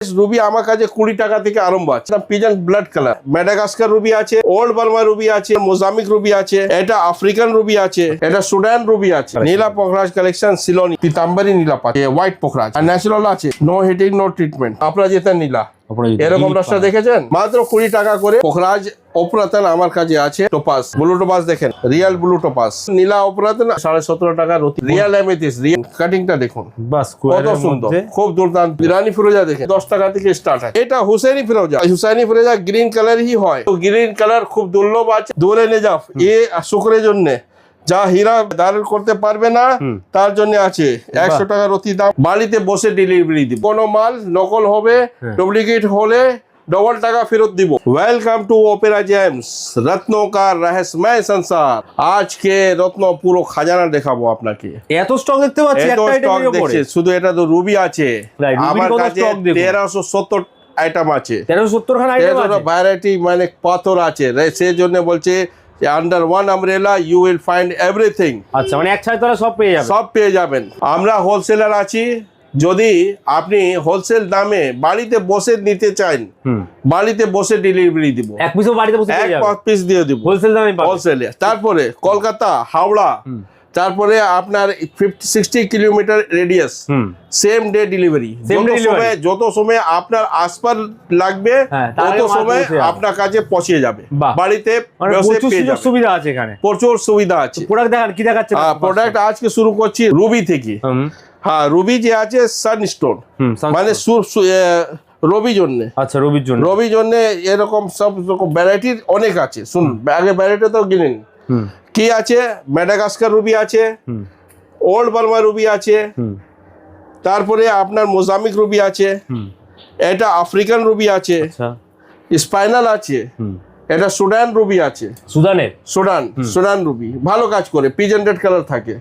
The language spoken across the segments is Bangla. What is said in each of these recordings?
রুবি আমার কাছে 20 টাকা থেকে আরম্ভ আছে। Pigeon blood colour, Madagascar Ruby আছে, ওল্ড বার্মা রুবি আছে, মোজাম্বিক রুবি আছে, এটা আফ্রিকান রুবি আছে, এটা সুডান রুবি আছে, নীলা পোখরাজ কালেকশন, সিলোনি পিতাম্বরী নীলা পাচ্ছে, হোয়াইট পোখরাজ আর ন্যাচারাল আছে, নো হিটিং নো ট্রিটমেন্ট। আপনারা যেতেন নীলা এরকম রাস্তা দেখেছেন? মাত্র 20 টাকা করে। পোখরাজ অপরাতন আমার কাছে আছে, টোপাস ব্লু টোপাস দেখেন, রিয়াল ব্লু টোপাস। নীলা অপরাতন 17.5 টাকা রতি। রিয়াল এমেথিস, রিয়াল কাটিংটা দেখুন কত সুন্দর, খুব দুর্দান্ত। ইরানি ফিরোজা দেখেন 10 টাকা থেকে স্টার্ট হয়। এটা হুসেনি ফিরোজা, হুসেনি ফিরোজা গ্রিন কালার হি হয়, তো গ্রিন কালার খুব দুর্লভ আছে। দোলে নেজাফ এ শুক্রের জন্য, যা হীরা দাঁড় করতে পারবে না তার জন্য আছে 100 টাকা রতি দাম। বাড়িতে বসে ডেলিভারি দিব। কোনো মাল নকল হবে, ডুপ্লিকেট হলে डबल টাকা ফেরত দিব। ওয়েলকাম টু অপেরা জেমস, রত্নों का रहस्यमय संसार। आज के রত্ন পুরো খাজানা দেখাবো আপনাকে। এত স্টক দেখতে পাচ্ছি একটা আইটেমের উপরে। শুধু এটা তো রুবি আছে আমার কাছে, 1370 আইটেম আছে। 1370 খান আইটেম আছে, ভ্যারাইটি মানে পাথর আছে। সেই জন্য বলছে under one umbrella you will find everything. আচ্ছা, মানে এক ছায় তোরা সব পেয়ে যাবেন। সব পেয়ে যাবেন। আমরা হোলসেলার আছি। যদি আপনি হোলসেল দামে বাড়িতে বসে নিতে চান, বাড়িতে বসে ডেলিভারি দিব। এক পিসও বাড়িতে বসে পেয়ে যাবেন, এক পিস দিয়ে দিব হোলসেল দামে পাবেন। হোলসেলে। তারপরে কলকাতা, হাওড়া, তারপরে আপনার 50-60 kilometre radius, same day delivery. যত সময় আপনার আসপার লাগবে তত সময় আপনার কাছে পৌঁছে যাবে বাড়িতে। প্রচুর সুবিধা আছে এখানে, প্রচুর সুবিধা আছে। প্রোডাক্ট দেখান, কি দেখাচ্ছে? প্রোডাক্ট আজকে শুরু করছি রুবি থেকে। হ্যাঁ, রুবি যে আছে সানস্টোন, মানে রবির জন্য। আচ্ছা, রবির জন্য, রবির জন্য এরকম সব রকম ভ্যারাইটির অনেক আছে। শুনুন, আগে ভ্যারাইটি তো কিনেন। কি আছে? ম্যাডাগাস্কার রুবি আছে, ওল্ড বার্মা রুবি আছে, তারপরে আপনার মোজাম্বিক রুবি আছে, এটা আফ্রিকান রুবি আছে, স্পাইনাল আছে, এটা সুডান রুবি আছে। সুডান রুবি ভালো কাজ করে, পিজন রেড কালার থাকে।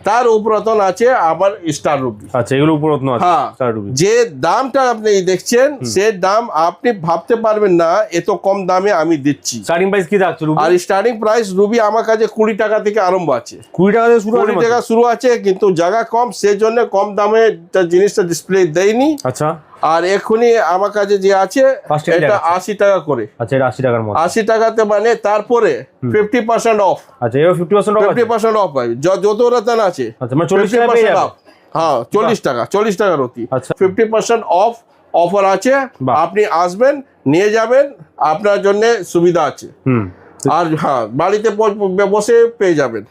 তার উপরতন আছে আবার স্টার রুবি। আচ্ছা, এগুলো উপরতন আছে স্টার রুবি। যে দামটা আপনি দেখছেন সে দাম আপনি ভাবতে পারবেন না, এত কম দামে আমি দিচ্ছি। স্টার্টিং প্রাইস কি থাকছে Ruby? Are starting price Ruby আমার কাছে 20 টাকা থেকে আরম্ভ আছে। 20 টাকা থেকে শুরু? 20 টাকা শুরু আছে, কিন্তু জায়গা কম, সেজন্য কম দামে জিনিসটা ডিসপ্লে দেয়নি। আচ্ছা, আর এখনই আমার কাছে যে আছে এটা 80 টাকা করে। আচ্ছা, এটা 80 টাকার মতো। 80 টাকাতে মানে তারপরে 50% অফ। আচ্ছা, এর 50% অফ, 50% অফ পাবে। যত রতন আছে। আচ্ছা, মানে 40 টাকা পেয়ে যাবে। হ্যাঁ, 40 টাকা রতি। আচ্ছা, 50% অফ অফার আছে। আপনি আসবেন, নিয়ে যাবেন, আপনার জন্য সুবিধা আছে। আর হ্যাঁ, বাড়িতে বসে পেয়ে যাবেন।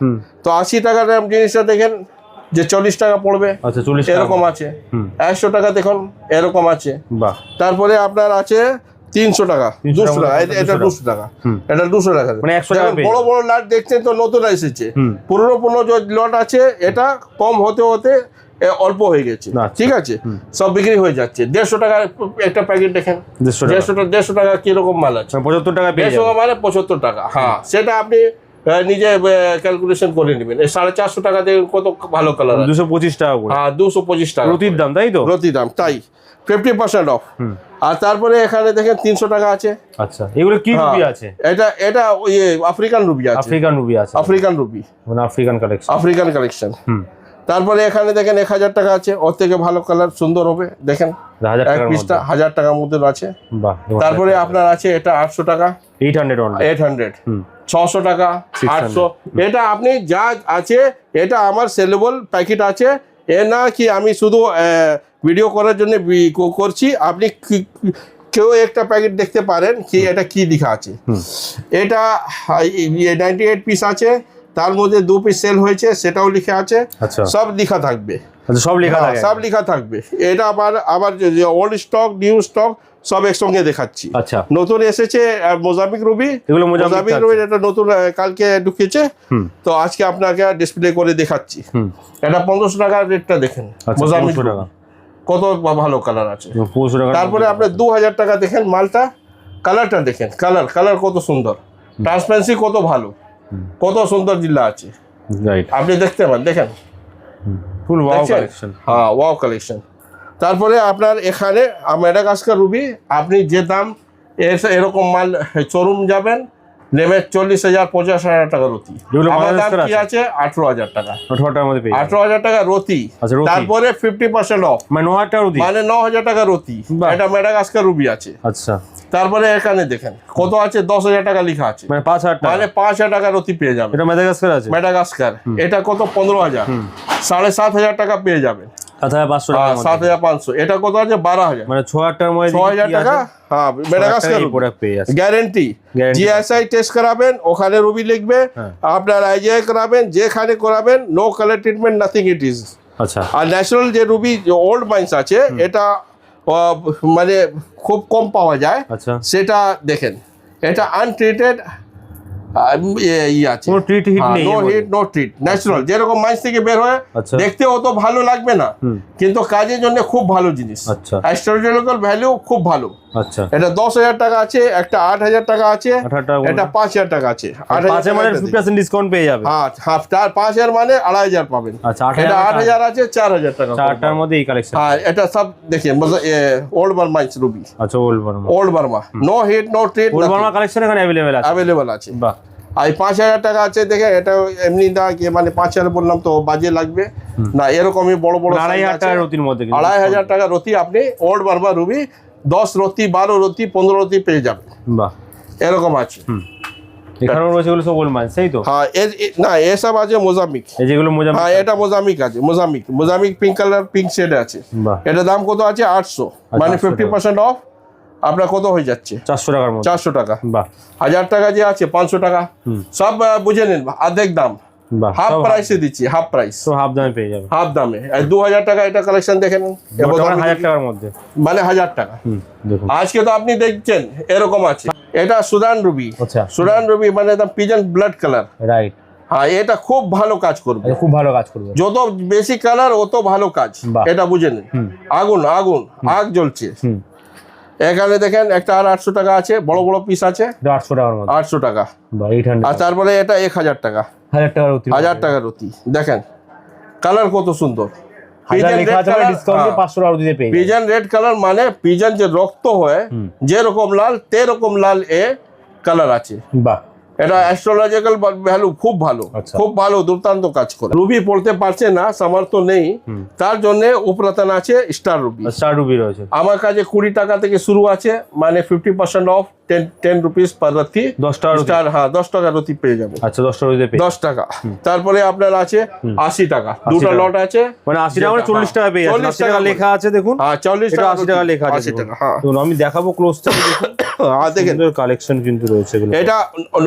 তো 80 টাকার জিনিসটা দেখেন যে 40 টাকা পড়বে। আচ্ছা, 40 এরকম আছে। 100 টাকা দেখুন এরকম আছে। বাহ। তারপরে তারপরে আপনার আছে 300 টাকা, 200 টাকা, এটা 200 টাকা, এটা 200 টাকা, মানে 100 টাকা। বড় বড় লাট দেখছেন তো নতুন এসেছে। পুরনো যে লট আছে এটা কম হতে হতে অল্প হয়ে গেছে। ঠিক আছে, সব বিক্রি হয়ে যাচ্ছে। 150 টাকা একটা প্যাকেট দেখেন। 150 টাকা কিরকম মাল আছে? 75 টাকা পেয়ে যাবেন। 150 মানে 75 টাকা। হ্যাঁ, সেটা আপনি নিজে ক্যালকুলেশন করে নেবেন। 450 টাকা দিয়ে কত ভালো কালার। 225 টাকা করে। হ্যাঁ, 225 টাকা রতির দাম, তাই তো? রতির দাম, তাই 50% অফ। আর তারপরে এখানে দেখেন 300 টাকা আছে। আচ্ছা, এগুলো কি রুবি আছে? এটা ওই আফ্রিকান রুবি আছে। আফ্রিকান রুবি আছে, আফ্রিকান রুবি মানে আফ্রিকান কালেকশন। তারপরে এখানে দেখেন 1000 টাকা আছে। ওর থেকে ভালো কালার সুন্দর হবে, দেখেন 1000 টাকার মধ্যে আছে। তারপরে আপনার আছে এটা 800 টাকা, 800, 600 টাকা, 800। এটা আপনি যা আছে এটা আমার সেলেবল প্যাকেট আছে। এ না কি আমি শুধু ভিডিও করার জন্য করছি। আপনি কেউ একটা প্যাকেট দেখতে পারেন কি এটা কি লেখা আছে। এটা 98 পিস আছে, তার মধ্যে 2 পিস সেল হয়েছে, সেটাও লেখা আছে। সব লেখা থাকবে। আচ্ছা, সব লেখা থাকবে। এটা আবার ওল্ড স্টক, নিউ স্টক সব একসঙ্গে দেখাচ্ছি। আচ্ছা, নতুন এসেছে মোজাম্বিক রুবি। মোজাম্বিক রুবি এটা নতুন কালকে ঢুকেছে, তো আজকে আপনাকে ডিসপ্লে করে দেখাচ্ছি। এটা 1500 টাকার রেটটা দেখেন। মোজাম্বিক টাকা কত ভালো কালার আছে। তারপরে আপনার 2000 টাকা দেখেন মালটা, কালারটা দেখেন, কালার কত সুন্দর, ট্রান্সপারেন্সি কত ভালো, কত সুন্দর জিল্লা আছে। আপনি দেখতে পান, দেখেন ফুল ওয়াও কালেকশন। হ্যাঁ, ওয়াও কালেকশন। তারপরে আপনার এখানে ম্যাডাগাস্কার রুবি, আপনি যে দাম এরকম মাল শোরুম যাবেন নেবে 40,000 50,000 টাকা রতি। যেগুলো আমার দাম মাদাগাস্কার কি আছে 18,000 টাকা। 18 টাকার মধ্যে পেয়ে যাবেন। 18,000 টাকা রতি, আচ্ছা, রতি। তারপরে 50% অফ, মানে 9,000 টাকা রতি। মানে 9,000 টাকা রতি। বাহ। এটা মেডাগাস্কার রুবি আছে। আচ্ছা, তারপরে এখানে দেখেন কত আছে, 10,000 টাকা লেখা আছে, মানে 5,000 টাকা। মানে 5,000 টাকা রতি পেয়ে যাবেন। এটা মাদাগাস্কার আছে। মেডাগাস্কার এটা কত 15,000, 7,500 টাকা পেয়ে যাবেন। 7,500 টাকা। 7,500। এটা কত আছে 12,000, মানে 6,000 টাকার মধ্যে 6,000 টাকা। হ্যাঁ, মেডাগাস্কার প্রোডাক্ট পেয়ে যাচ্ছে। গ্যারেন্টি। Guarantee। জিএসআই টেস্ট করাবেন, ওখানে রুবি লিখবে, হ্যাঁ। আপনার আইজিআই করাবেন, যেখানে করাবেন, no colour treatment, nothing it is. আচ্ছা, আর ন্যাচারাল যে রুবি ওল্ড মাইন্স আছে, এটা মানে খুব কম পাওয়া যায়। আচ্ছা। সেটা দেখেন, এটা আনট্রিটেড আছে, কোনো ট্রিট হিট নেই নো এর মধ্যে। হিট নো ট্রিট, ন্যাচারাল যেরকম মাইন্স থেকে বের হয়। আচ্ছা। দেখতে অত ভালো লাগবে না, কিন্তু কাজের জন্য খুব ভালো জিনিস। আচ্ছা। অ্যাস্ট্রোলজিক্যাল ভ্যালু খুব ভালো। আচ্ছা, এটা 10,000 টাকা আছে, একটা 8,000 টাকা আছে, 8,000 টাকা এটা 5,000 টাকা আছে। 5,000 মানে 50% ডিসকাউন্ট পেয়ে যাবে। হ্যাঁ, হাফ তার 5,000 মানে 2,500 পাবেন। আচ্ছা, এটা 8,000 8,000 আছে, 4,000 টাকা। 4টার মধ্যে এই কালেকশন। হ্যাঁ, এটা সব দেখেন ওল্ড বার্মাইন্স রুবি, আচ্ছা, old Burma. Old Burma, no heat no treat, old Burma collection এখানে अवेलेबल আছে। অ্যাভেলেবল আছে। বাহ। আর 5,000 টাকা আছে, দেখে এটা এমনি না কি মানে 5,000 বললাম তো বাজে লাগবে না, এরকমই বড় বড় 2,500 টাকা রতির মধ্যে কিন্তু। 2,500 টাকা রতি আপনি ওল্ড বার্মা রুবি 10 রতি 12 রতি 15 রতি পেয়ে যাবেন। বাহ। এরকম আছে। এখানেও রয়েছে এগুলো সব ওল্ড মাইন্স, সেই তো? হ্যাঁ, না এসব আছে মোজামিক। এই যেগুলো মোজা। হ্যাঁ, এটা মোজামিক আছে, মোজামিক পিঙ্ক কালার, পিঙ্ক শেড আছে। বাহ। এটা দাম কত আছে 800, মানে 50% অফ। আপনার কত হয়ে যাচ্ছে 400 টাকার মধ্যে। 400 টাকা। বাহ। 1,000 টাকা যে আছে 500 টাকা, সব বুঝে নিন, অর্ধেক দাম, বাহ। হাফ প্রাইসে দিচ্ছি, হাফ প্রাইস, তো হাফ দামে পেয়ে যাবে। হাফ দামে। 2,000 টাকা এটা কালেকশন দেখেন, বর্তমানে 1,000 টাকার মধ্যে। মানে 1,000 টাকা। দেখুন। আজকে তো আপনি দেখছেন এরকম আছে। এটা সুদান রুবি। আচ্ছা। সুদান রুবি মানে একদম পিজন ব্লাড কালার। রাইট। হ্যাঁ, এটা খুব ভালো কাজ করবে, খুব ভালো কাজ করবে। যত বেশি কালার অত ভালো কাজ। বাহ। এটা বুঝে নিন। আগুন আগুন আগ জ্বলছে। এখানে দেখেন একটা আর 800 টাকা আছে, বড় বড় পিস আছে, 800 টাকার মধ্যে। 800 টাকা। বাহ, 800। আর তারপরে এটা 1,000 টাকা, 1,000 টাকার রতি। 1,000 টাকা রতি। দেখেন কালার কত সুন্দর, 1000 লেখা আছে, মানে ডিসকাউন্ট দিয়ে 500 টাকা রতিতে পেয়ে যাবে। পিজন রেড কালার, মানে পিজন যে রক্ত হয় যেরকম লাল তেরকম লাল এ কালার আছে। বাহ। এটা অ্যাস্ট্রোলজিক্যাল ভ্যালু খুব ভালো, আচ্ছা। খুব ভালো, দুর্দান্ত কাজ করে। রুবি পড়তে পারছে না, সামর্থ্য নেই, তার জন্য উপরতন আছে স্টার রুবি। স্টার রুবি রয়েছে আমার কাছে 20 টাকা থেকে শুরু আছে, মানে 50% অফ, 10 রুপিস পার রতি। 10 টাকা রতি। স্টার, হ্যাঁ 10 টাকা রতি পেয়ে যাবে। আচ্ছা, 10 টাকা রতিতে পেয়ে 10 টাকা। তারপরে আপনার আছে 80 টাকা, দুটো টাকা। লট আছে, মানে 80 টাকা মানে 40 টাকা পেয়ে যাচ্ছে। 40 80 টাকা লেখা আছে দেখুন। হ্যাঁ 40 এটা টাকা 80 টাকা লেখা আছে 80 দেখুন। টাকা। হ্যাঁ দেখুন, আমি দেখাবো ক্লোজ থেকে দেখুন। হ্যাঁ, দেখেন সুন্দর কালেকশন কিন্তু রয়েছে এগুলো। এটা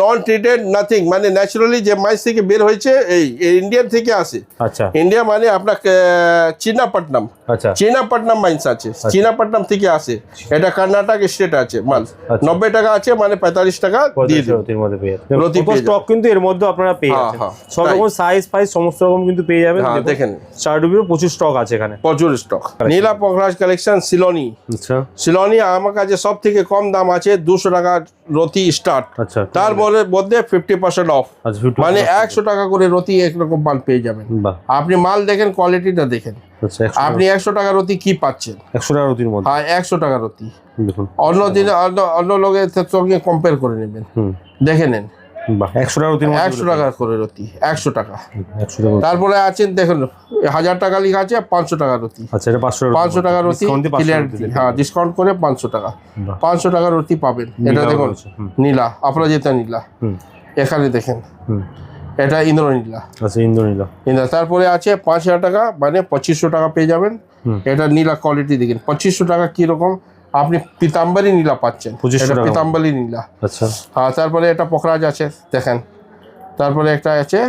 নন ট্রিটেড নাথিং, মানে ন্যাচারালি যে মাইস থেকে বের হয়েছে, এই ইন্ডিয়ান থেকে আসে। আচ্ছা। ইন্ডিয়া মানে আপনার চীনাপট্টনম, আচ্ছা। চীনাপট্টনম মাইন্স আছে, চীনাপট্টনম থেকে আসে। এটা কর্ণাটক স্টেট আছে মাল। আচ্ছা। 90 টাকা আছে, মানে 45 টাকা দিয়ে 45 দিন। রতির মধ্যে পেয়ে যাবেন। রতি কত পেয়ে স্টক কিন্তু এর মধ্যে আপনারা পেয়ে হ্যাঁ, যাচ্ছেন। হ্যাঁ, সব তাই। রকম সাইজ ফাইজ সমস্ত রকম কিন্তু পেয়ে যাবেন। হ্যাঁ, দেখেন স্টার রুবিরও প্রচুর স্টক আছে এখানে। প্রচুর স্টক। নীলা পখরাজ কালেকশন সিলোনি। আচ্ছা। সিলোনি আমার কাছে সব থেকে কম দাম আছে, 200 টাকা রতি স্টার্ট। আচ্ছা। তার মধ্যে 50% অফ, আচ্ছা, 50 মানে 100 টাকা করে রতি একরকম মাল পেয়ে যাবেন। বাহ। আপনি মাল দেখেন, কোয়ালিটিটা দেখেন। আচ্ছা, 100 আপনি 100 টাকা রতি কি পাচ্ছেন? 100 টাকা রতির মধ্যে। হ্যাঁ, 100 টাকা রতি। দেখুন, অন্য দিনে অন্য লোকের সঙ্গে কম্পেয়ার করে নেবেন, দেখে নেন। বাহ, 100 টাকা রতির মধ্যে। 100 টাকা করে রতি, 100 টাকা। 100 টাকা। তারপরে আছেন দেখুন 1,000 টাকা লেখা আছে, 500 টাকা রতি। আচ্ছা, এটা 500 টাকা রতি, ডিসকাউন্ট দিয়ে 500 ক্লিয়ার। রতি হ্যাঁ, ডিসকাউন্ট করে 500 টাকা। বাহ। 500 টাকা রতি পাবেন। এটা নীলাও দেখুন রয়েছে। নীলা, অপরাজিতা নীলা। এখানে দেখেন এটা ইন্দ্রনীলা। আচ্ছা, ইন্দ্রনীলা। তারপরে আছে 5,000 টাকা, মানে 2500 টাকা পেয়ে যাবেন। এটা নীলা কোয়ালিটি দেখেন, 2500 টাকা কিরকম আপনি পিতাম্বরী নীলা পাচ্ছেন। 2500 এটা টাকা। পিতাম্বরী নীলা। আচ্ছা। হ্যাঁ, তারপরে এটা পোখরাজ আছে দেখেন। তারপরে একটা আছে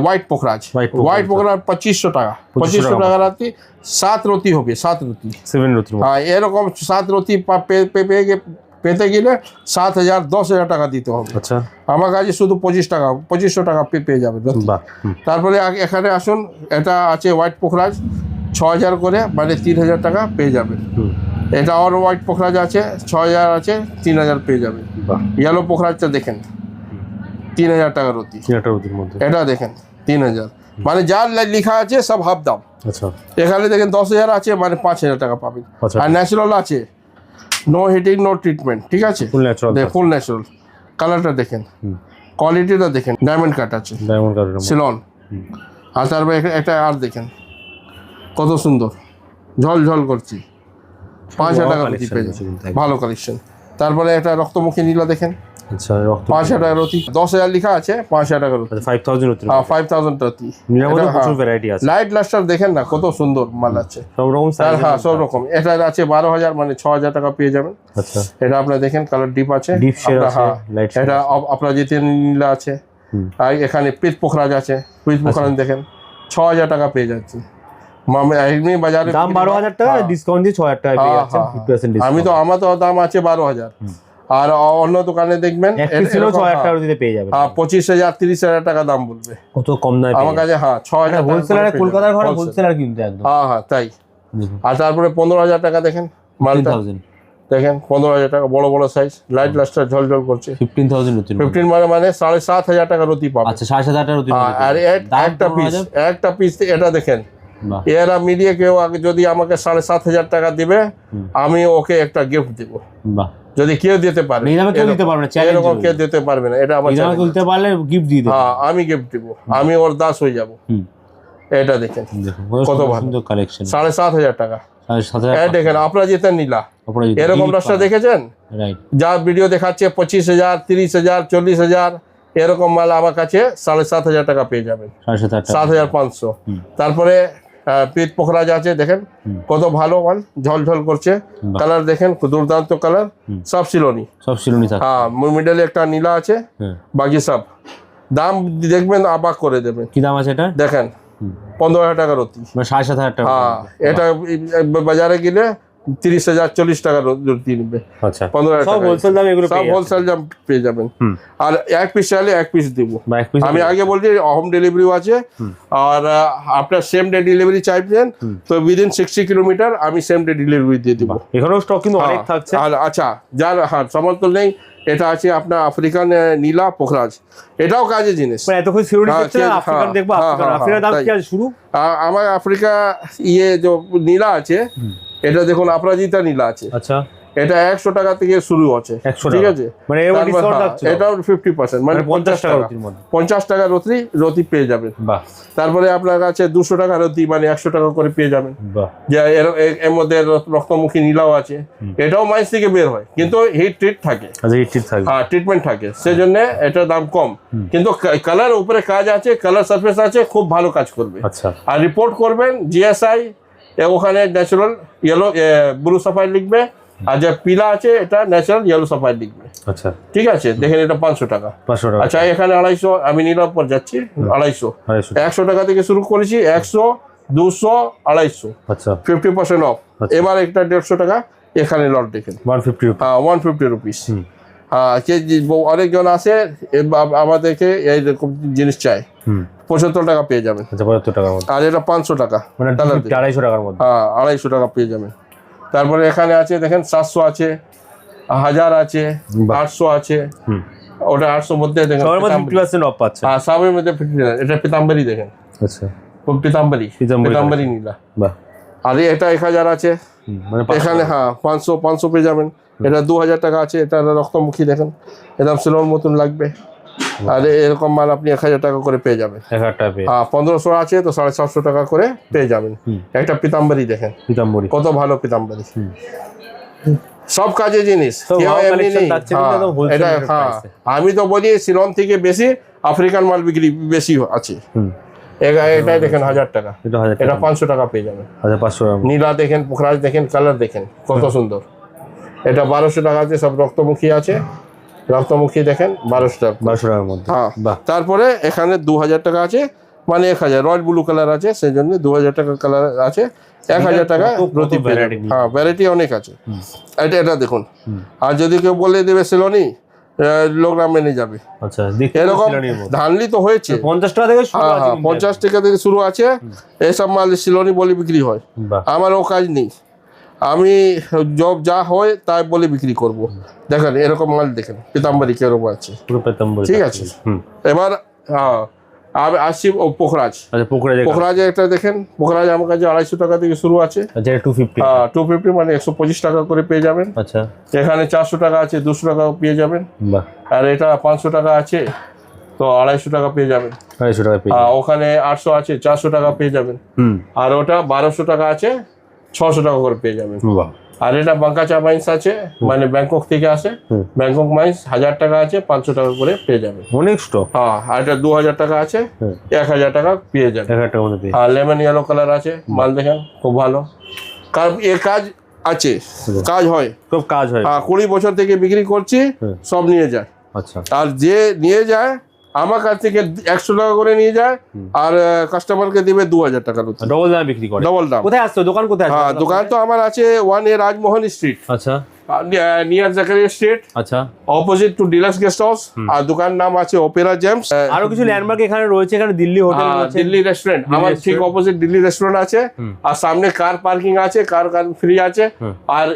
হোয়াইট পোখরাজ। White পোখরাজ। হোয়াইট পোখরাজ 2500 টাকা। 2500 টাকা রাতি 7 রতি হবে, 7 রতি। 7 রতির মধ্যে। হ্যাঁ, এরকম 7 রতি পেতে গেলে 7,000 10,000 টাকা দিতে হবে। আচ্ছা। আমার কাছে শুধু 2500 টাকা পেয়ে যাবে রতি। বাহ। তারপরে এখানে আসুন, এটা আছে হোয়াইট পোখরাজ 6,000 করে, মানে 3,000 টাকা পেয়ে যাবেন। এটা আর হোয়াইট পোখরাজ আছে 6,000 আছে, 3,000 পেয়ে যাবেন। বাহ। ইয়েলো পোখরাজটা দেখেন 3,000 টাকা রতি। 3 টাকা রতির মধ্যে। এটা দেখেন 3,000, মানে যা লেখা আছে সব হাফ দাম। আচ্ছা। এখানে দেখেন 10,000 আছে, মানে 5,000 টাকা পাবেন। আচ্ছা। আর ন্যাচারাল আছে, নো হিটিং নো ট্রিটমেন্ট, ঠিক আছে, ফুল ন্যাচারাল। ফুল ন্যাচারাল। কালারটা দেখেন, হুম কোয়ালিটিটা দেখেন, ডায়মন্ড কাট আছে, ডায়মন্ড কাটের মধ্যে সিলন। আর তারপরে একটা আর দেখেন কত সুন্দর ঝলঝল করছি, 5,000 টাকা রতি পেয়ে যাবেন, ভালো কালেকশন। তারপরে একটা রক্তমুখী নীলা দেখেন, আচ্ছা রক্ত 5,000 টাকা রতি, 10,000 লেখা আছে, 5,000 টাকা রতি। 5000 রুপির হ্যাঁ 5,000 রতি। নীলার মধ্যে প্রচুর ভ্যারাইটি আছে, লাইট লাস্টার দেখেন না কত সুন্দর মাল আছে, সব রকম আর সাইজ। হ্যাঁ সব রকম। এটা আছে 12,000 মানে 6,000 টাকা পেয়ে যাবেন। আচ্ছা এটা আপনার দেখেন কালার ডিপ আছে, ডিপ শেড আপনার, আছে, হ্যাঁ লাইট এটা আপনার যেতে নীলা আছে। হুম। আর এখানে পিত পোখরাজ আছে, পিত পোখরাজ দেখেন 6,000 টাকা পেয়ে যাচ্ছে। এমনি বাজারে দাম 12,000 টাকা, ডিসকাউন্ট দিয়ে 6,000 টাকা পেয়ে যাচ্ছেন, 50% ডিসকাউন্ট। আমি তো আমার তো দাম আছে 12,000, আর অন্য দোকানে দেখবেন এক পিস ছিল 6,000 টাকা দিতে পেয়ে যাবেন। হ্যাঁ 25,000 30,000 টাকা দাম বলবে, কত কম দামে আমার কাছে হ্যাঁ 6,000 হোলসেলার, কলকাতার ঘরে হোলসেলার কিনতে একদম। হ্যাঁ তাই। আর তারপরে 15,000 টাকা দেখেন মালটা, 15,000 দেখেন 15,000 টাকা, বড় বড় সাইজ, লাইট লাস্টার ঝলঝল করছে। 15,000 রুপি। 15 মানে 7,500 টাকা রতি পাবে। আচ্ছা 7,500 টাকা রুপি। আর একটা পিস এটা দেখেন, বাহ এরা মিলিয়ে কেউ আগে যদি আমাকে 7,500 টাকা দিবে, আমি ওকে একটা গিফট দিব, বাহ। যদি কেউ দিতে পারে। এই দামে কেউ দিতে পারবে না, চ্যালেঞ্জ। এরকম কেউ দিতে পারবে না, এটা আমার এই দামে challenge। কেউ দিতে পারলে গিফট দিয়ে দেব। হ্যাঁ আমি গিফট দিব, আমি ওর দাস হয়ে যাব। হুম এটা দেখেন দেখুন কত কত ভালো। সুন্দর কালেকশন। 7,500 টাকা। 7,500 এটা দেখেন আপনারা যেতে নীলা, এরকম রাস্তা দেখেছেন? রাইট। যা ভিডিও দেখাচ্ছে 25,000 30,000 40,000, এরকম মাল আমার কাছে 7,500 টাকা পেয়ে যাবেন, 7,500 টাকা। 7,500। তারপরে পিত পোখরাজ আছে দেখেন কত ভালো মাল, ঝলঝল করছে, কালার দেখেন দুর্দান্ত কালার, সব সিলোনি। সব সিলোনি থাকে। হ্যাঁ মিডলে একটা নীলা আছে, হ্যাঁ। বাকি সব দাম দেখবেন অবাক করে দেবেন। কি দাম আছে এটা? দেখেন 15,000 টাকা রতি। মানে 7,500 টাকা। হ্যাঁ এটা বাজারে গেলে 30,000 40 টাকা রতি নেবে, আচ্ছা 15,000 সব টাকা। হোলসেল দামে এগুলো সব পেয়ে হোলসেল দাম পেয়ে যাবেন। আর এক পিস চাইলে এক পিস দিব। বা এক পিস আমি আগে বলছি হোম ডেলিভারিও আছে, আর আপনার সেম ডে ডেলিভারি চাইবেন তো উইদিন 60 কিলোমিটার আমি সেম ডে ডেলিভারি দিয়ে দিব। এখানেও স্টক কিন্তু অনেক থাকছে। আর আচ্ছা যার হ্যাঁ সমর্থন নেই, এটা আছে আপনার আফ্রিকান নীলা পোখরাজ, এটাও কাজের জিনিস। মানে এতক্ষণ সিলোনি হ্যাঁ, দেখছিলাম, আফ্রিকান হ্যাঁ, দেখবো, হ্যাঁ, আফ্রিকার দাম তাই। কি আছে শুরু? আমার আফ্রিকা যে নীলা আছে, এটা দেখুন অপরাজিতা নীলা আছে, আচ্ছা এটা 100 টাকা থেকে শুরু আছে, 100 ঠিক টাকা। আছে? মানে এও তারপর ডিসকাউন্ট হ্যাঁ, থাকছে, এটাও 50%, মানে 50 টাকা টাকা, রতির মধ্যে। 50 টাকা রতি পেয়ে যাবেন। বাহ তারপরে আপনার কাছে 200 টাকা রতি, মানে 100 টাকা করে পেয়ে যাবেন। বাহ। যে এর মধ্যে রক্তমুখী নীলাও আছে, এটাও মাইস থেকে বের হয়, কিন্তু হিট ট্রিট থাকে, আচ্ছা হিট থাকবে। হ্যাঁ ট্রিটমেন্ট থাকে, সেজন্য এটার দাম কম, কিন্তু কালার উপরে কাজ আছে, কালার সারফেস আছে, খুব ভালো কাজ করবে। আচ্ছা আর রিপোর্ট করবেন জিএসআই, ওখানে ন্যাচারাল ইয়েলো ব্লু সাফায়ার লিখবে, আর যে পিলা আছে এটা ন্যাচারাল ইয়েলো সাফায়ার লিখবে, আচ্ছা ঠিক আছে? দেখেন এটা 500 টাকা। 500 টাকা। আচ্ছা এখানে 250, আমি নীলার পর যাচ্ছি 250, 250 100 টাকা থেকে শুরু করেছি, 100 200 250, আচ্ছা 50% অফ। আচ্ছা। এবার একটা 150 টাকা, এখানে লট দেখেন 150 রুপি। 150 রুপিস। অনেকজন আসে আমাদেরকে এইরকম জিনিস চাই, 75 টাকা পেয়ে যাবেন। আচ্ছা 75 টাকার মধ্যে, আর এটা 500 টাকা, মানে 250 টাকার মধ্যে। হ্যাঁ 250 টাকা পেয়ে যাবেন। তারপরে এখানে আছে দেখেন 700 আছে, 1000 আছে, 800 আছে, ওটা 800 মধ্যে দেখেন সবার মধ্যে 50% অফ পাচ্ছে। হ্যাঁ সবের মধ্যে 50, এটা পিতাম্বরি দেখেন, আচ্ছা পিতাম্বরি নীলা। বাহ। আর এটা 1000 আছে, মানে এখানে হ্যাঁ 500 পেয়ে যাবেন। এটা 2000 টাকা আছে, এটা রক্তমুখী দেখেন, একদম সিলোর মতন লাগবে। আর এরকম মাল আপনি 1000 টাকা করে পেয়ে যাবেন। 1000 টাকা পেয়ে। হ্যাঁ 1500 আছে তো 750 টাকা করে পেয়ে যাবেন। একটা পিতাম্বরি দেখেন, পিতাম্বরি কত ভালো পিতাম্বরি, সব কাজের জিনিস, তো কেউ ভালো এমনি collection নেই। থাকছে কিন্তু একদম wholesale এটা rate হ্যাঁ price এ। আমি তো বলি সিলন থেকে বেশি আফ্রিকান মাল বিক্রি বেশি আছে। এটাই দেখেন 1000 টাকা, এটা 1000 এটা টাকা। 500 টাকা পেয়ে যাবেন। আচ্ছা 500 টাকা। নীলা দেখেন, পোখরাজ দেখেন, কালার দেখেন কত সুন্দর। এটা 1200 টাকা আছে, সব রক্তমুখী আছে, রক্তমুখী দেখেন 1200 টাকা। 1200 টাকার মধ্যে। হ্যাঁ বাহ। তারপরে এখানে 2000 টাকা আছে, মানে 1000 রয়্যাল ব্লু কালার আছে, সেই জন্য 2000 টাকা কালার আছে, 1000 টাকা কত প্রতি variety নিয়ে। হ্যাঁ ভ্যারাইটি অনেক আছে। এটা দেখুন। আর যদি কেউ বলে দেবে সিলোনি, লোকরা মেনে যাবে। আচ্ছা দেখতে এরকম সিলোনির মধ্যে। ধানলি তো হয়েছে, 50 টাকা থেকে শুরু হ্যাঁ আছে হ্যাঁ কিন্তু। 50 টাকা থেকে শুরু আছে, এসব মাল সিলোনি বলে বিক্রি হয়। বাহ। আমারও কাজ নেই, আমি যা হয় তাই বলে বিক্রি করব। দেখেন এরকম মাল দেখেন, পিতাম্বরি কিরকম আছে, পুরো পিতাম্বরি। ঠিক আছে? এবার হ্যাঁ আমি আসছি পোখরাজ। আচ্ছা পোখরাজ। পোখরাজে একটা দেখেন, পোখরাজ আমার কাছে 250 টাকা থেকে শুরু আছে। আচ্ছা 250। 250 মানে 125 টাকা করে পেয়ে যাবেন। আচ্ছা এখানে 400 টাকা আছে, 200 টাকা পেয়ে যাবেন। বাহ। আর এটা 500 টাকা আছে, তো 250 টাকা পেয়ে যাবেন। 250 টাকা পেয়ে ওখানে 800 আছে, 400 টাকা পেয়ে যাবেন। আর ওটা 1200 টাকা আছে, 600 টাকা করে পেয়ে যাবেন। বাহ। আর এটা বাঙ্কাচা মাইন্স আছে, মানে ব্যাংকক থেকে আসে। ব্যাংকক মাইন্স 1000 টাকা আছে, 500 টাকা করে পেয়ে যাবেন। অনেক স্টক। হ্যাঁ, আর এটা 2000 টাকা আছে, 1000 টাকা পেয়ে যাবেন। 1000 টাকা মধ্যে পেয়ে। আর লেমন ইয়েলো কালার আছে, মাল দেখেন খুব ভালো। কারণ এর কাজ আছে, কাজ হয়, খুব কাজ হয়। 20 বছর থেকে বিক্রি করছি, সব নিয়ে যায়। আচ্ছা। আর যে নিয়ে যায় আমার কাছ থেকে 100 টাকা করে নিয়ে যায়, আর কাস্টমারকে দিবে 2000 টাকা। ডবল দাম বিক্রি করে। ডবল দাম। কোথায় আসছো? দোকান কোথায় আছে? হ্যাঁ, দোকান তো আমার আছে 1A রাজমোহন স্ট্রিট। আচ্ছা। Near Zakaria street. আচ্ছা। Opposite to deluxe guest house. আর দোকান নাম আছে অপেরা জেমস। আরো কিছু ল্যান্ডমার্ক এখানে রয়েছে, এখানে দিল্লি হোটেল রয়েছে, দিল্লি রেস্টুরেন্ট আমার ঠিক অপোজিট দিল্লি রেস্টুরেন্ট আছে। আর সামনে কার পার্কিং আছে, কার ফ্রি আছে। আর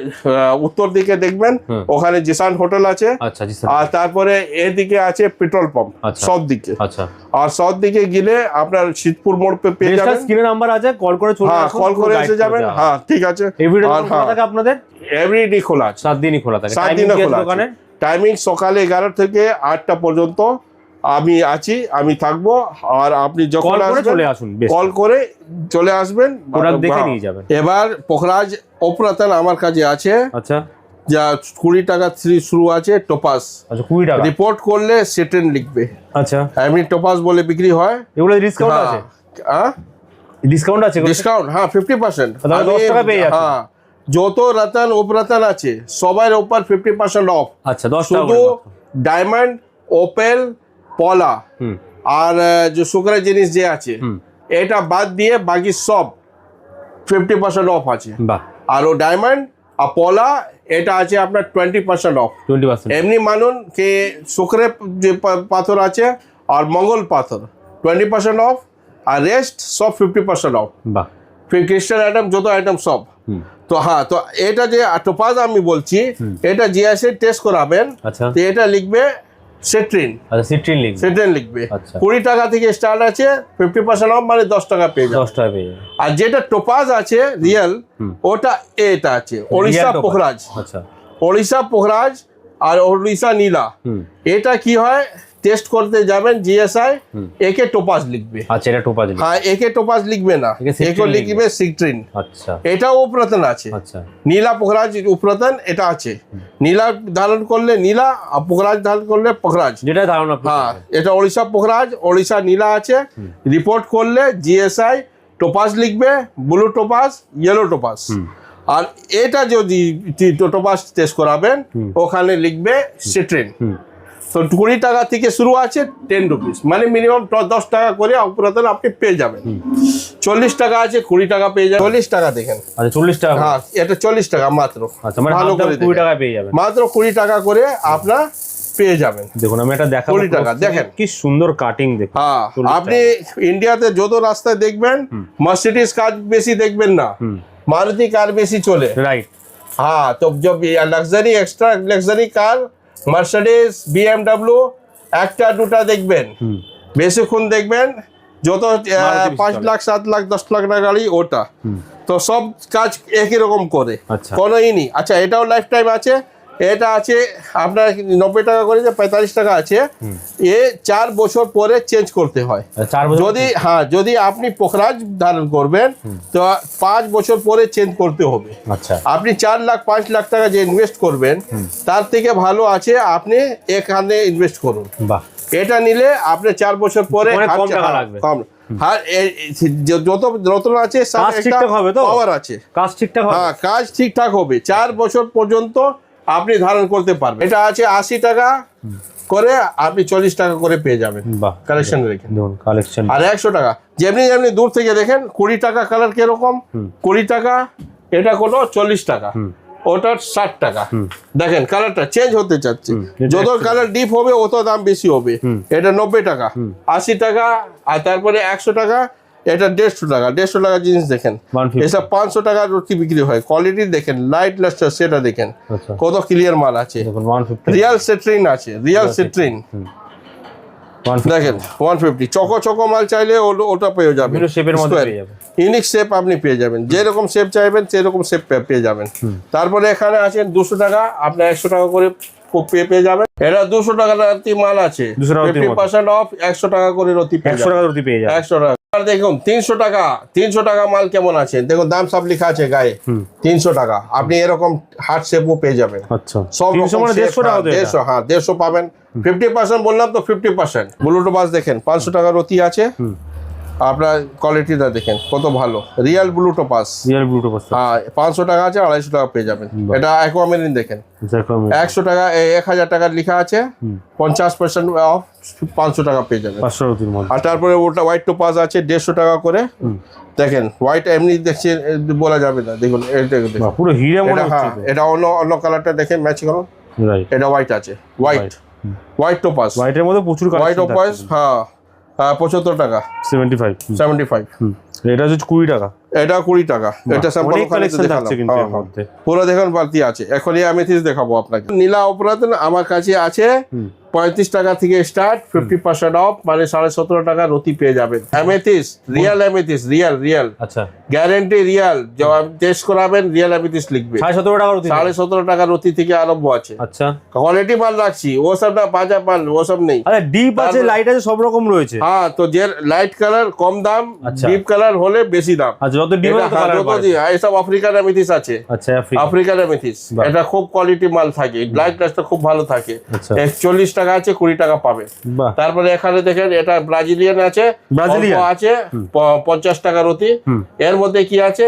উত্তর দিকে দেখবেন ওখানে জিসান হোটেল আছে। আচ্ছা। আর তারপরে এদিকে আছে পেট্রোল পাম্প সাউথ দিকে। আচ্ছা। আর সাউথ দিকে গেলে আপনার শীতপুর মোড় পেয়ে যাবেন। স্ক্রিনে নাম্বার আছে, কল করে চলে আসুন। কল করে এসে যাবেন। হ্যাঁ, ঠিক আছে। এভরিডে খোলা থাকে আপনাদের? এভরিডে খোলা আছে, 7 দিনই খোলা থাকে। 7 দিনই খোলা আছে। টাইমিং সকালে 11 থেকে 8টা পর্যন্ত আমি আছি, আমি থাকবো। আর আপনি যখন আসবেন কল করে চলে আসবেন, দেখে নিয়ে যাবেন। এবার পোখরাজ অপরাতন আমার কাছে আছে। আচ্ছা। যা 20 টাকা শুরু আছে টোপাস। আচ্ছা 20 টাকা। রিপোর্ট করলে সেটেন লিখবে। আচ্ছা। এমনি টোপাস বলে বিক্রি হয়। এগুলো ডিসকাউন্ট আছে? ডিসকাউন্ট আছে? ডিসকাউন্ট, হ্যাঁ 50%। 10 টাকা পেয়ে যাচ্ছে। হ্যাঁ, যত রতন উপরতন আছে সবার উপর 50% অফ। আচ্ছা 10 টাকা। শুধু ডায়মন্ড, ওপেল, পলা আর যে শুকরের জিনিস যে আছে এটা বাদ দিয়ে বাকি সব 50% অফ আছে। বাহ। আর ও ডায়মন্ড আর পলা এটা আছে আপনার 20% অফ। 20%। এমনি মানুন কে শুকরে যে পাথর আছে আর মঙ্গল পাথর 20% অফ, আর রেস্ট সব 50% অফ। বাহ। ক্রিস্টাল আইটেম যত আইটেম সব। তো হ্যাঁ, তো এটা যে টোপাজ আমি বলছি, এটা জিএসএ টেস্ট করাবেন। আচ্ছা। তো এটা লিখবে সেট্রিন। আচ্ছা সিট্রিন লিখবে। সেট্রিন লিখবে। আচ্ছা। 20 টাকা থেকে স্টার্ট আছে, 50% অফ মানে 10 টাকা পেয়ে যাবে। 10 টাকা পেয়ে যাবে। আর যেটা টোপাজ আছে রিয়েল, ওটা এটা আছে ওড়িশা পোখরাজ। আচ্ছা। ওড়িশা পোখরাজ আর ওড়িশা নীলা। এটা কি হয়, টেস্ট করতে যাবেন জিএসআই, একে টোপাজ লিখবে। আচ্ছা, এটা টোপাজ লিখবে। হ্যাঁ, একে টোপাজ লিখবে না, একে লিখবে সিট্রিন। আচ্ছা। এটাও উপরতন আছে। আচ্ছা। নীলা পোখরাজ উপরতন এটা আছে। নীলা ধারণ করলে নীলা, আর পোখরাজ ধারণ করলে পোখরাজ, যেটা ধারণা। হ্যাঁ, এটা ওড়িশা পোখরাজ, ওড়িশা নীলা আছে। রিপোর্ট করলে জিএসআই টোপাজ লিখবে, ব্লু টোপাজ, ইয়েলো টোপাজ। আর এটা যদি টোপাজ টেস্ট করাবেন ওখানে লিখবে সিট্রিন। তো 20 টাকা থেকে শুরু আছে 10 রুপিস, মানে মিনিমাম 10 টাকা করে উপরতন আপনি পেয়ে যাবেন। 40 টাকা আছে, 20 টাকা পেয়ে যাবেন। 40 টাকা দেখেন। আচ্ছা 40 টাকা। হ্যাঁ, এটা 40 টাকা মাত্র। আচ্ছা, মানে ভালো করে 20 টাকা পেয়ে যাবেন। মাত্র 20 টাকা করে আপনার পেয়ে যাবেন। দেখুন আমি এটা দেখাবো। 20 টাকা দেখেন কি সুন্দর কাটিং দেখুন। হ্যাঁ, আপনি ইন্ডিয়াতে যত রাস্তায় দেখবেন মার্সিডিজ কার বেশি দেখবেন না, মারুতি কার বেশি চলে। রাইট। হ্যাঁ, তো जब luxury extra luxury car Mercedes, BMW একটা দুটা দেখবেন, বেশিক্ষণ দেখবেন যত 5 লাখ 7 লাখ 10 লাখ টাকা গাড়ি ওটা। তো সব কাজ একই রকম করে, কোনো ই নেই। আচ্ছা, এটাও লাইফ টাইম আছে। এটা আছে আপনার 90 টাকা করে, যে 45 টাকা আছে। এ 4 বছর পরে চেঞ্জ করতে হয়। যদি হ্যাঁ, যদি আপনি পোখরাজ ধারণ করবেন তো 5 বছর পরে চেঞ্জ করতে হবে। আচ্ছা। আপনি 4 লাখ 5 লাখ টাকা যে ইনভেস্ট করবেন তার থেকে ভালো আছে আপনি এখানে ইনভেস্ট করুন। বাহ। এটা নিলে আপনি 4 বছর পরে কম টাকা লাগবে। কম। হ্যাঁ, যত রতন আছে সব একটা পাওয়ার আছে। কাজ ঠিকঠাক হবে। হ্যাঁ, কাজ ঠিকঠাক হবে। 4 বছর পর্যন্ত আপনি ধারণ করতে পারবেন। এটা আছে 80 টাকা করে, আপনি 40 টাকা করে পেয়ে যাবেন। বাহ। কালেকশন রেখে দেখুন কালেকশন। আর 100 টাকা যেমনি যেমনি দূর থেকে দেখেন। 20 টাকা কালার কিরকম, 20 টাকা। এটা কোনো 40 টাকা, ওটা 60 টাকা। দেখেন কালারটা চেঞ্জ হতে চাচ্ছে। যত কালার ডিপ হবে অত দাম বেশি হবে। এটা 90 টাকা, 80 টাকা। আর তারপরে 100 টাকা, এটা 150 টাকা। 150 টাকা জিনিস দেখেন, এসব 500 টাকার রুটি বিক্রি হয়। কোয়ালিটি দেখেন, লাইট লাস্টার সেটা দেখেন কত ক্লিয়ার মাল আছে। রিয়াল সেট্রিন আছে, রিয়াল সেট্রিন। দেখেন 150 চকো মাল চাইলে ওটা পেয়ে যাবেন, বিভিন্ন শেপের মধ্যে পেয়ে যাবেন, ইউনিক শেপ আপনি পেয়ে যাবেন, যেরকম শেপ চাইবেন সেরকম শেপ পেয়ে যাবেন। তারপরে এখানে আছেন 200 টাকা, আপনি 100 টাকা করে পেয়ে যাবেন। এটা 200 টাকা রতি মাল আছে, 50% অফ, 100 টাকা করে রতি পেয়ে 100 টাকা রতি পেয়ে যাবেন, 100 টাকা। আর দেখুন 300 টাকা মাল কেমন আছে, দেখুন দাম সব লেখা আছে গায়ে, 300 টাকা আপনি এরকম হার্ট শেপও পেয়ে যাবেন। আচ্ছা, সব 300 মানে 150 টাকা, 150, হ্যাঁ 150 পাবেন। 50% বললাম তো 50%। ব্লুটুথ বাস দেখেন 500 টাকা রতি আছে, আপনার কোয়ালিটিটা দেখেন কত ভালো, রিয়েল ব্লুটুথ পাস, হ্যাঁ 500 টাকা আছে, 250 টাকা পেয়ে যাবেন। এটা অ্যাকুয়ামেরিন দেখেন 100 টাকা, 1000 টাকার লেখা আছে, 50% অফ, 500 টাকা পেয়ে যাবেন। আর তারপরে ওটা হোয়াইট টোপাস আছে 150 টাকা করে, দেখেন হোয়াইট এমনি দেখছে বলা যাবে না, দেখুন এটা দেখুন পুরো হিরে মনে হচ্ছে। এটা অন্য কালারটা দেখেন ম্যাচ করুন, এটা হোয়াইট আছে, হোয়াইট টোপাস, হোয়াইটের মধ্যে প্রচুর হোয়াইট টোপাস, হ্যাঁ 75 টাকা, 75। এটা হচ্ছে 20 টাকা, এটা 20 টাকা। এটা স্যাম্পল কালেকশন আছে কিন্তু এর মধ্যে পুরো দেখুন বালতি আছে। এখন এই অ্যামেথিস দেখাবো আপনাকে। নীলা অপরাধ আমার কাছে আছে 35 টাকা থেকে স্টার্ট, 50% অফ, মানে 17.5 টাকা রতি পেয়ে যাবেন। অ্যামেথিস রিয়েল, অ্যামেথিস রিয়েল, আচ্ছা গ্যারান্টি রিয়েল, যখন টেস্ট করাবেন রিয়েল অ্যামেথিস লিখবে। 17.5 টাকা রতি, 17.5 টাকা রতি থেকে আরম্ভ আছে। আচ্ছা, কোয়ালিটি মাল রাখছি, ও সব না পাঁচা পাল ওসব নেই। আরে ডিপ আছে, লাইট আছে, সব রকম রয়েছে। হ্যাঁ, তো যে লাইট কালার কম দাম, ডিপ কালার হলে বেশি দাম। আচ্ছা, যত ডিপ তত কালার বাড়বে। এসব আফ্রিকান অ্যামেথিস আছে। আচ্ছা, আফ্রিকান অ্যামেথিস, এটা খুব কোয়ালিটি মাল থাকে, ব্ল্যাক গ্লাসটা খুব ভালো থাকে। 40 টাকা আছে, 20 টাকা পাবে। তারপরে এখানে দেখেন এটা ব্রাজিলিয়ান আছে, আছে 50 টাকা রতি। এর মধ্যে কি আছে,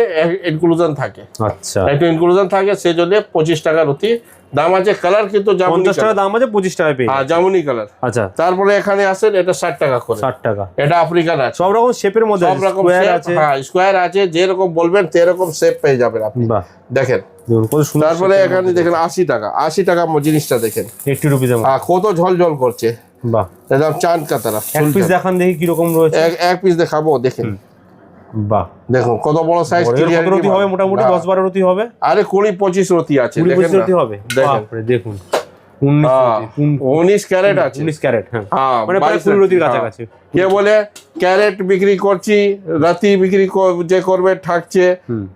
ইনক্লুশন থাকে। আচ্ছা, একটু ইনক্লুশন থাকে, সেজন্য 25 টাকা রতি দাম আছে। কালার কিন্তু 50 টাকা দাম আছে, 25 টাকা পেয়ে। হ্যাঁ, জামুনি কালার। আচ্ছা, তারপরে এখানে আসেন, এটা 60 টাকা করে, 60 টাকা। এটা আফ্রিকান আছে, সব রকম শেপের মধ্যে, সব রকম স্কয়ার শেপ আছে, হ্যাঁ স্কয়ার আছে, যেরকম বলবেন সেরকম শেপ পেয়ে যাবেন আপনি। বাহ, দেখেন কত সুন্দর। তারপরে এখানে দেখেন 80 টাকা জিনিসটা দেখেন, 80 রুপিস। হ্যাঁ, কত ঝলঝল করছে, বাহ, একদম চাঁদ কা তারা। এক পিস দেখান দেখি কি রকম রয়েছে। এক পিস দেখাবো, দেখেন বাহ, দেখুন কত বড় সাইজ। কত রতি হবে মোটামুটি? 10-12 রতি হবে। আরে 20-25 রতি আছে, 20-25 রতি হবে। বাপরে, দেখুন 19 ক্যারেট আছে, 19 ক্যারেট। হ্যাঁ, মানে 20 রতির কাছাকাছি। কে বলে ক্যারেট বিক্রি করছি, রাতি বিক্রি যে করবে ঠাকছে,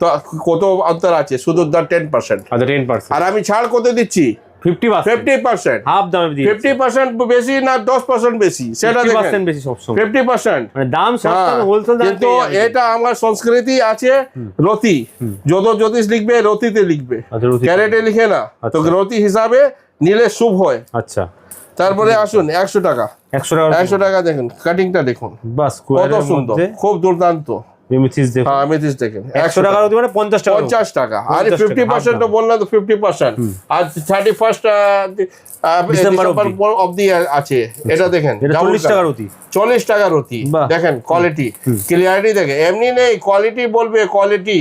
তো কত অন্তর আছে, শুধু 10%। আচ্ছা, 10%। আর আমি ছাড় কত দিচ্ছি, 50%, হাফ দামে দিই। 50% বেশি না 10% বেশি, সেটা দেখেন। 50% বেশি সব সময়, 50%, মানে দাম সস্তা, হোলসেল দাম। কিন্তু এটা আমার সংস্কৃতি আছে, রতি যত জ্যোতিষ লিখবে রতিতে লিখবে, ক্যারেটে লিখে না। তো রতি হিসাবে নিলে শুভ হয়। আচ্ছা, তারপরে আসুন 100 টাকা। 100 টাকা দেখুন, কাটিংটা দেখুন, বাস কত সুন্দর, খুব দুর্দান্ত। এমেথিস দেখুন, হ্যাঁ এমেথিস দেখেন, 100 টাকা হতে মানে 50 টাকা। আর 50% তো বললাম তো 50%। আর 31 ডিসেম্বর অবধি আছে। এটা দেখেন 40 টাকা রতি, 40 টাকা রতি। দেখেন কোয়ালিটি, ক্লিয়ারিটি দেখেন, এমনি নেই, কোয়ালিটি বলবে, কোয়ালিটি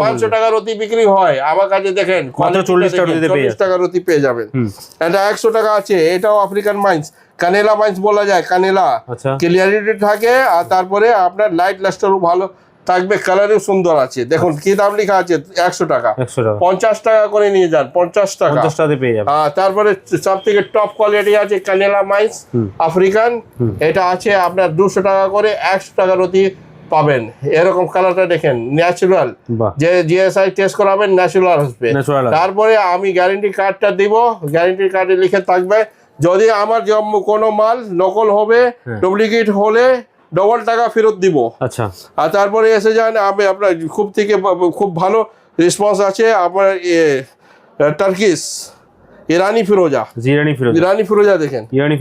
500 টাকা রতি বিক্রি হয়, আমার কাছে দেখেন 40 টাকা রতি পেয়ে যাবেন। এটা 100 টাকা আছে, এটাও আফ্রিকান মাইন্স, কানেলা মাইন্স বলা যায়, কানেলা। ক্লিয়ারিটি থাকে, আর তারপরে আপনার লাইট লাস্টারও ভালো থাকবে, কালারও সুন্দর আছে। দেখুন কি দাম লেখা আছে, 100 টাকা। 50 টাকা করে নিয়ে যান, 50 টাকা পেয়ে যাবেন। তারপরে সব থেকে টপ কোয়ালিটি আছে কানেলা মাইন্স আফ্রিকান, এটা আছে আপনার 200 টাকা করে, 100 টাকা রতি পাবেন। এরকম কালারটা দেখেন, ন্যাচারাল, যে জিএসআই টেস্ট করাবেন ন্যাচারাল আসবে। তারপরে আমি গ্যারান্টি কার্ডটা দিব, গ্যারান্টি কার্ডে লিখে থাকবে, যদি আমার কোনো মাল নকল হবে, ডুপ্লিকেট হলে ডবল টাকা ফেরত দিব। আচ্ছা, আর তারপরে এসে যান, আমি আপনার খুব ভালো রেসপন্স আছে। আপনার টার্কিশ ইরানি ফিরোজা, ইরানি ফিরোজা দেখেন, ইরানি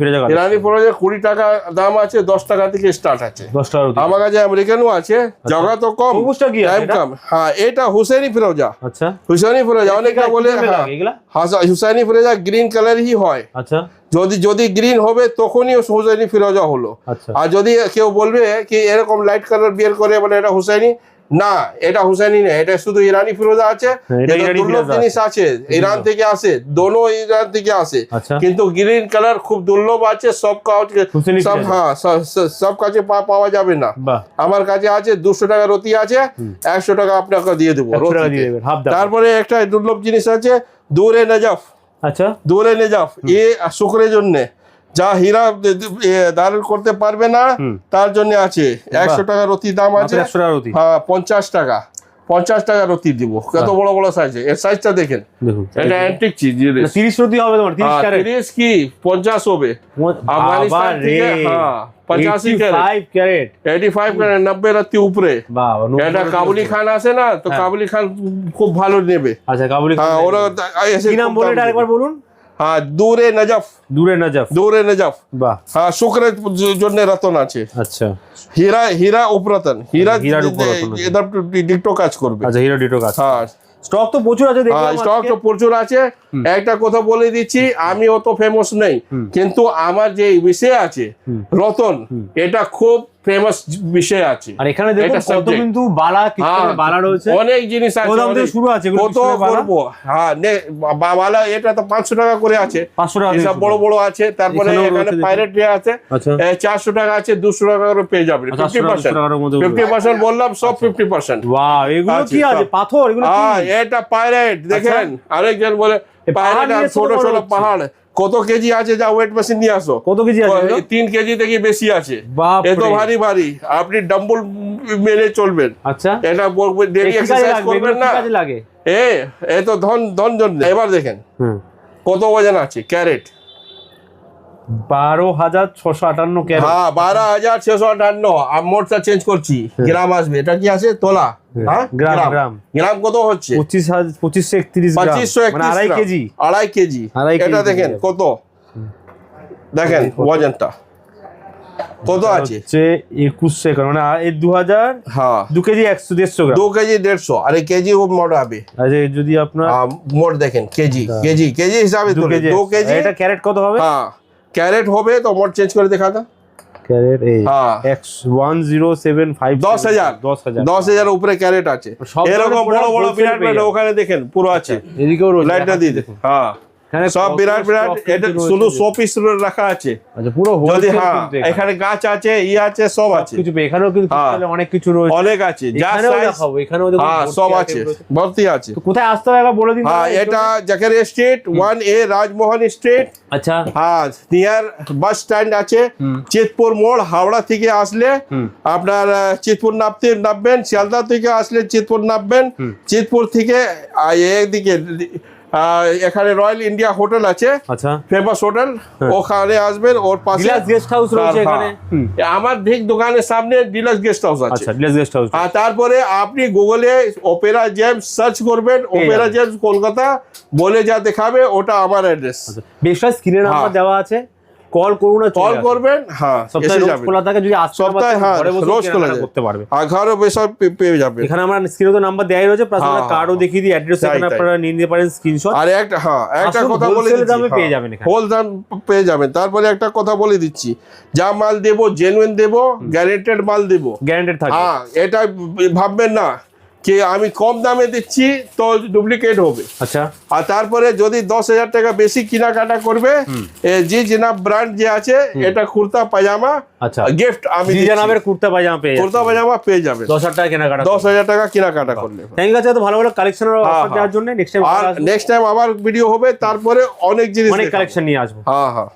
ফিরোজা 20 টাকা দাম আছে, 10 টাকা থেকে স্টার্ট আছে। আমার কাছে আমেরিকানও আছে, জায়গা তো কম, টাইম কম। হ্যাঁ, এটা হুসেনি ফিরোজা। আচ্ছা, হুসেনি ফিরোজা অনেকটা বলে, হুসেনি ফিরোজা গ্রিন কালারই হয়। আচ্ছা, যদি গ্রিন হবে তখনই হুসেনি ফিরোজা হলো। আর যদি কেউ বলবে কি এরকম লাইট কালার বিয়ার করে বলে এটা হুসেনি, না, এটা হুসেনি না, এটা শুধু ইরানি ফিরোজা আছে। দুর্লভ জিনিস আছে, ইরান থেকে আসে, দোনো ইরান থেকে আসে, কিন্তু গ্রিন কালার খুব দুর্লভ আছে, সব কাছে পাওয়া যাবে না। আমার কাছে আছে 200 টাকা রতি আছে, 100 টাকা আপনাকে দিয়ে দেবো। তারপরে একটা দুর্লভ জিনিস আছে, দূরে নজাফ। আচ্ছা, দূরে নজাফ, এ শুক্রের জন্য যা হীরা ধারণ করতে পারবে না তার জন্য আছে 100 টাকা রতি দাম আছে। 100 টাকা রতি। হ্যাঁ 50 টাকা রতি দিব। কত বড় বড় সাইজ, এর সাইজটা দেখেন, দেখুন এটা অ্যান্টিক চিজ। 30 রতি হবে তোমার, 30 ক্যারেট। 30 কি 50 হবে আফগানিস্তান থেকে। হ্যাঁ 85 ক্যারেট, 85 ক্যারেট, 90 রতি উপরে। বাবা, এটা কাবুলি খান আছে না, তো কাবুলি খান খুব ভালো নেবে। আচ্ছা কাবুলি খান, হ্যাঁ ওরা এসে কি নাম বলে এটা আরেকবার বলুন? হ্যাঁ দূরে নজফ। দূরে নজফ। বাহ। হ্যাঁ শুক্রের জন্য রতন আছে। আচ্ছা হীরা উপরতন, হীরার উপরতন আছে। এটা ডিটো কাজ করবে। আচ্ছা হীরা ডিটো কাজ। হ্যাঁ স্টক তো প্রচুর আছে দেখলাম। হ্যাঁ স্টক তো প্রচুর আছে। একটা কথা বলে দিচ্ছি, আমি অত ফেমাস নেই, কিন্তু আমার যে বিষয় আছে রতন, এটা খুব ফেমাস বিষয় আছে। আর এখানে দেখুন কত কিন্তু বালা, কিছু বালা রয়েছে, অনেক জিনিস আছে। কোদাম থেকে শুরু আছে, কত করব। হ্যাঁ বালা এটা তো 500 টাকা করে আছে, 500 টাকা এসব বড় বড় আছে। তারপরে এখানে পাইরেট আছে, 400 টাকা আছে, 200 টাকা করে পেয়ে যাবেন। 50% বললাম, সব 50%। ওয়াও, এগুলো কি আছে? পাথর এগুলো কি? হ্যাঁ এটা পাইরেট দেখেন। আরেকজন বলে পাইরেট আর ছোট ছোট পাহাড়। কত কেজি আছে, যা ওয়েট মেশিন নিয়ে আসো। কত কেজি আছে? 3 কেজি থেকে বেশি আছে। বাপ রে, এত ভারী ভারী, আপনি ডাম্বল মেরে চলবেন। আচ্ছা এটা ডেলি এক্সারসাইজ করবেন না। কাজে লাগে এ তো ধন জন্য। এবার দেখেন কত ওজন আছে ক্যারেট। 12,658 ক্যারেট। হ্যাঁ 12,658। আমি মোটটা চেঞ্জ করছি, গ্রাম আসবে। এটা কি আছে? তোলা। হ্যাঁ গ্রাম কত হচ্ছে? 2531 গ্রাম, 2531 মানে আড়াই কেজি। আড়াই কেজি। এটা দেখেন কত, দেখেন ওজনটা কত আছে? 2100 গ্রাম, মানে এই 2000। হ্যাঁ 2 কেজি 150 গ্রাম। 2 কেজি 150। আর এই কেজি মোট হবে। আচ্ছা যদি আপনার মোট দেখেন কেজি হিসাবে 2 কেজি। 2 কেজি। এটা ক্যারেট কত হবে? হ্যাঁ ক্যারেট হবে তো মোট চেঞ্জ করে দেখা দাও। ক্যারেট এই হ্যাঁ 10,075 10,000 উপরে ক্যারেট আছে। এরকম বড় বড় বিরাট ওখানে দেখেন পুরো আছে। এদিকেও রয়েছে, লাইটটা দিয়ে দেখুন। হ্যাঁ সব বিরাট এটা শুধু 100 পিস রাখা আছে। আচ্ছা পুরো যদি হ্যাঁ এখানে গাছ আছে, আছে, সব আছে। কিছু এখানেও কিন্তু অনেক কিছু রয়েছে, অনেক আছে। যা দেখাবো, এখানেও দেখুন হ্যাঁ সব আছে, ভর্তি আছে। কোথায় আসতে হবে একবার বলে দিন। হ্যাঁ এটা Zakaria street 1A, Rajmohan street. আচ্ছা হ্যাঁ নিয়ার বাস স্ট্যান্ড আছে, চিতপুর মোড়। হাওড়া থেকে আসলে আপনার চিতপুর নামবেন, শিয়ালদা থেকে আসলে চিতপুর নামবেন। চিতপুর থেকে একদিকে এখানে রয়্যাল ইন্ডিয়া হোটেল আছে, আচ্ছা ফেমাস হোটেল, ওখানে আসবেন। ওর পাশে গেস্ট হাউস রয়েছে এখানে। আমার ঠিক দোকানের সামনে ডিলাক্স গেস্ট হাউস আছে। আচ্ছা ডিলাক্স গেস্ট হাউস। আর তারপরে আপনি গুগলে অপেরা জেমস সার্চ করবেন, অপেরা জেমস কলকাতা বলে যা দেখাবে, ওটা আমার অ্যাড্রেস। বেশটা স্ক্রিনে নাম্বার দেওয়া আছে, কল করুন, কল করবেন। হ্যাঁ সপ্তাহে রোজ খোলা থাকে, যদি আসতে সপ্তাহে হ্যাঁ রোজ খোলা করতে পারবে। আর ঘরও বেসব পেয়ে যাবে। এখানে আমরা স্ক্রিনে তো নাম্বার দেয়াই রয়েছে, প্লাস আমরা কার্ডও দেখিয়ে দিই, অ্যাড্রেস এখানে আপনারা নিয়ে নিতে পারেন স্ক্রিনশট। আর একটা কথা বলে দিচ্ছি, দামে পেয়ে যাবেন এখানে, হোল দাম পেয়ে যাবেন। তারপরে একটা কথা বলে দিচ্ছি, যা মাল দেবো জেনুইন দেবো, গ্যারান্টেড মাল দেবো, গ্যারান্টেড থাকবে। হ্যাঁ এটা ভাববেন না কি আমি কম দামে দিচ্ছি তো ডুপ্লিকেট হবে। আচ্ছা আর তারপরে যদি 10,000 টাকা বেশি কেনাকাটা করবে, যে জনাব ব্র্যান্ড যে আছে, এটা কুর্তা পাজামা আচ্ছা গিফট আমি জনাবের কুর্তা পাজামা পেয়ে যাবেন 10,000 টাকা কেনাকাটা, 10,000 টাকা কেনাকাটা করলে। Thank you. তো ভালো ভালো কালেকশন অফার দেওয়ার জন্য নেক্সট টাইম আবার ভিডিও হবে, তারপরে অনেক জিনিস অনেক কালেকশন নিয়ে আসবো। হ্যাঁ হ্যাঁ।